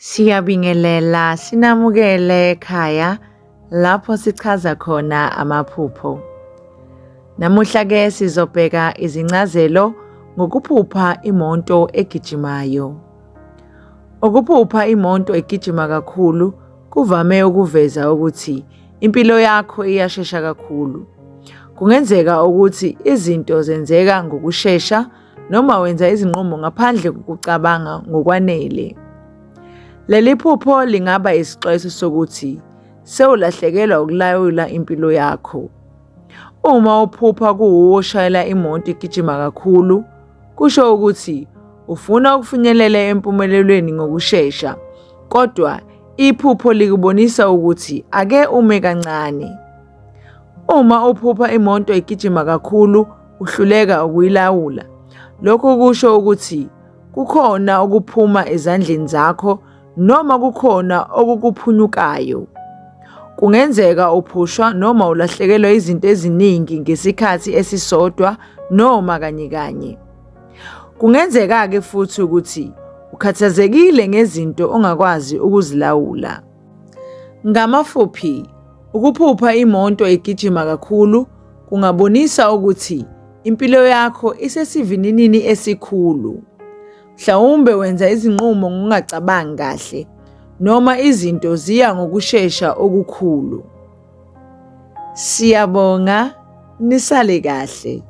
Siyabingelela sinamukele ekhaya lapho sichaza khona amaphupho. Namuhla ke sizobheka izincazelo ngokuphupha imoto egijimayo. Ukuphupha imoto egijima kakhulu kuvame ukuveza ukuthi impilo yakho iyashesha kakhulu. Kungenzeka ukuthi izinto zenzeka ngokushesha noma wenza izinqumo ngaphandle kokucabanga ngokwanele. Leli phupho lingaba isixwayiso sokuthi sewulahlekelwa ukulawula impilo yakho. Uma uphupha kuwushayela imoto igijima kakhulu, kusho ukuthi ufuna ukufinyelela empumelelweni ngokushesha, kodwa iphupho likubonisa ukuthi ake ume kancane. Uma uphupha imoto igijima kakhulu uhluleka ukuyilawula, lokho kusho ukuthi kukhona okuphuma ezandleni zakho noma kukhona okukuphunyukayo. Kungenzeka uphushwa noma ulahlekelwa izinto eziningi ngesikhathi esisodwa noma kanye. Kungenzeka-ke futhi ukuthi ukhathazekile ngezinto ongakwazi ukuzilawula. Ngamafuphi, ukuphupha imoto igijima kakhulu kungabonisa ukuthi impilo yakho isesivininini esikhulu. Mhlawumbe wenza izinqumo ngokungacabangi kahle noma izinto ziya ngokushesha okukhulu. Siyabonga, nisale kahle.